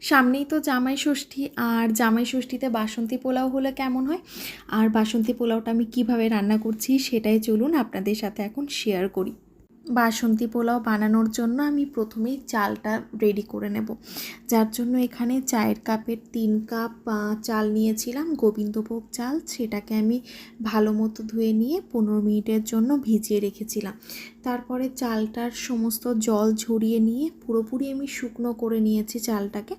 সামনেই তো জামাই ষষ্ঠী, আর জামাই ষষ্ঠীতে বাসন্তী পোলাও হলে কেমন হয়, আর বাসন্তী পোলাওটা আমি কিভাবে রান্না করছি সেটাই চলুন আপনাদের সাথে এখন শেয়ার করি। বাসন্তী পোলাও বানানোর জন্য আমি প্রথমেই চালটা রেডি করে নেব, যার জন্য এখানে চায়ের কাপের 3 কাপ চাল নিয়েছিলাম, গোবিন্দভোগ চাল। সেটাকে আমি ভালো মতো ধুয়ে নিয়ে 15 মিনিটের জন্য ভিজিয়ে রেখেছিলাম। তারপরে চালটার সমস্ত জল ঝরিয়ে নিয়ে পুরোপুরি আমি শুকনো করে নিয়েছি চালটাকে।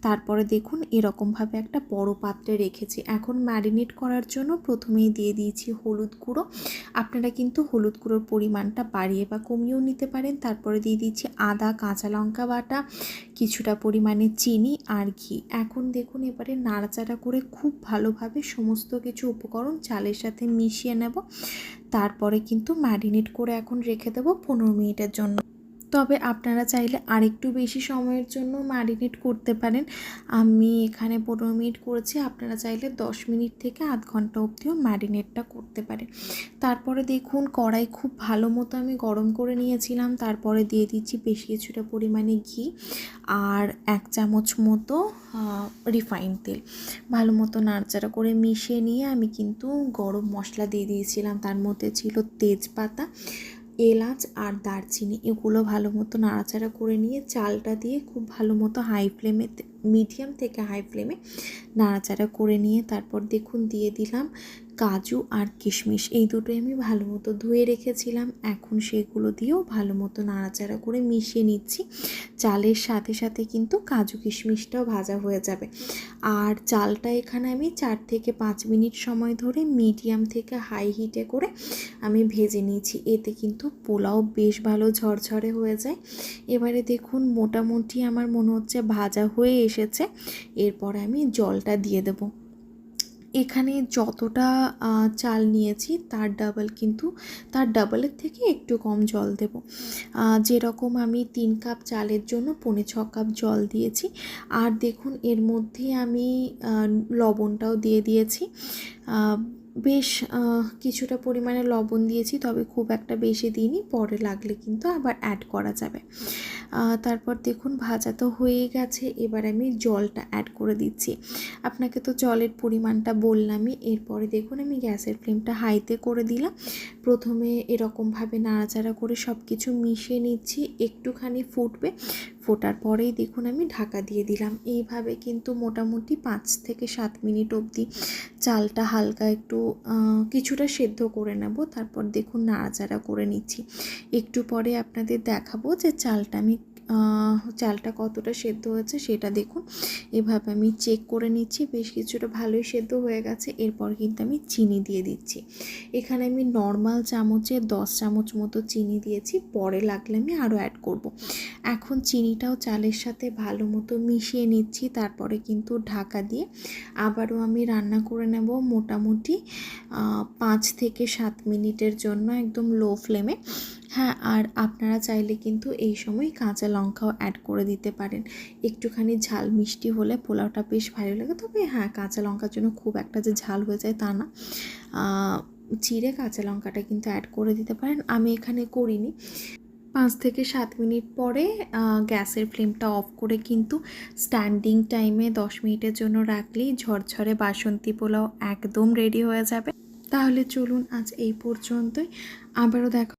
তারপরে দেখুন এরকমভাবে একটা বড় পাত্রে রেখেছি। এখন ম্যারিনেট করার জন্য প্রথমেই দিয়ে দিয়েছি হলুদ গুঁড়ো। আপনারা কিন্তু হলুদ গুঁড়োর পরিমাণটা বাড়িয়ে বা কমিয়েও নিতে পারেন। তারপরে দিয়ে দিচ্ছি আদা, কাঁচা লঙ্কা বাটা, কিছুটা পরিমাণে চিনি আর ঘি। এখন দেখুন এবারে নাড়াচাড়া করে খুব ভালোভাবে সমস্ত কিছু উপকরণ চালের সাথে মিশিয়ে নেব। তারপরে কিন্তু ম্যারিনেট করে এখন রেখে দেবো 15 মিনিটের জন্য। তবে আপনারা চাইলে আরেকটু বেশি সময়ের জন্য ম্যারিনেট করতে পারেন। আমি এখানে 15 মিনিট করেছি, আপনারা চাইলে 10 মিনিট থেকে আধ ঘন্টা অবধিও ম্যারিনেটটা করতে পারেন। তারপরে দেখুন কড়াই খুব ভালো মতো আমি গরম করে নিয়েছিলাম। তারপরে দিয়ে দিচ্ছি বেশ কিছুটা পরিমাণে ঘি আর 1 চামচ মতো রিফাইন তেল। ভালো মতো নাড়াচাড়া করে মিশিয়ে নিয়ে আমি কিন্তু গরম মশলা দিয়ে দিয়েছিলাম। তার মধ্যে ছিল তেজপাতা, এলাচ আর দারচিনি। এগুলো ভালো মতো নাড়াচাড়া করে নিয়ে চালটা দিয়ে খুব ভালো মতো হাই ফ্লেমে, মিডিয়াম থেকে হাই ফ্লেমে নাড়াচাড়া করে নিয়ে তারপর দেখুন দিয়ে দিলাম কাজু আর কিশমিশ। এই দুটোই আমি ভালো মতো ধুয়ে রেখেছিলাম। এখন সেগুলো দিয়েও ভালো মতো নাড়াচাড়া করে মিশিয়ে নিচ্ছি। চালের সাথে সাথে কিন্তু কাজু কিশমিশটাও ভাজা হয়ে যাবে। আর চালটা এখানে আমি 4 থেকে 5 মিনিট সময় ধরে মিডিয়াম থেকে হাই হিটে করে আমি ভেজে নিয়েছি। এতে কিন্তু পোলাও বেশ ভালো ঝরঝরে হয়ে যায়। এবারে দেখুন মোটামুটি আমার মনে হচ্ছে ভাজা হয়ে এসেছে। এরপরে আমি জলটা দিয়ে দেব। এখানে যতটা চাল নিয়েছি তার ডাবল, কিন্তু তার ডাবলের থেকে একটু কম জল দেব। যেরকম আমি 3 কাপ চালের জন্য 6.25 কাপ জল দিয়েছি। আর দেখুন এর মধ্যে আমি লবণটাও দিয়ে দিয়েছি। বেশ কিছুটা পরিমাণে লবণ দিয়েছি, তবে খুব একটা বেশি দিইনি, পরে লাগলে কিন্তু আবার অ্যাড করা যাবে। তারপর দেখুন ভাজা তো হয়ে গেছে, এবার আমি জলটা অ্যাড করে দিচ্ছি। আপনাকে তো জলের পরিমাণটা বললামই। এরপরে দেখুন আমি গ্যাসের ফ্লেমটা হাইতে করে দিলাম। প্রথমে এরকমভাবে নাড়াচাড়া করে সব কিছু মিশিয়ে নিচ্ছি, একটুখানি ফুটবে। ফোটার পরেই দেখুন আমি ঢাকা দিয়ে দিলাম। এইভাবে কিন্তু মোটামুটি 5 থেকে 7 মিনিট অবধি চালটা হালকা একটু কিছুটা সেদ্ধ করে নেব। তারপর দেখুন নাড়াচাড়া করে নিচ্ছি। একটু পরে আপনাদের দেখাবো যে চালটা কতটা সেদ্ধ হয়েছে সেটা দেখুন। এভাবে আমি চেক করে নিচ্ছি, বেশ কিছুটা ভালোই সেদ্ধ হয়ে গেছে। এরপর কিন্তু আমি চিনি দিয়ে দিচ্ছি। এখানে আমি নর্মাল চামচে 10 চামচ মতো চিনি দিয়েছি, পরে লাগলে আমি আরও অ্যাড করব। এখন চিনিটাও চালের সাথে ভালো মতো মিশিয়ে নিচ্ছি। তারপরে কিন্তু ঢাকা দিয়ে আবারও আমি রান্না করে নেব মোটামুটি 5 থেকে 7 মিনিটের জন্য, একদম লো ফ্লেমে। হ্যাঁ, আর আপনারা চাইলে কিন্তু এই সময় কাঁচা লঙ্কাও অ্যাড করে দিতে পারেন। একটুখানি ঝাল মিষ্টি হলে পোলাওটা বেশ ভালো লাগে। তবে হ্যাঁ, কাঁচা লঙ্কার জন্য খুব একটা যে ঝাল হয়ে যায় তা না, চিড়ে কাঁচা লঙ্কাটা কিন্তু অ্যাড করে দিতে পারেন। আমি এখানে করিনি। 5 থেকে 7 মিনিট পরে গ্যাসের ফ্লেমটা অফ করে কিন্তু স্ট্যান্ডিং টাইমে 10 মিনিটের জন্য রাখলেই ঝরঝরে বাসন্তী পোলাও একদম রেডি হয়ে যাবে। তাহলে চলুন আজ এই পর্যন্তই, আবারও দেখা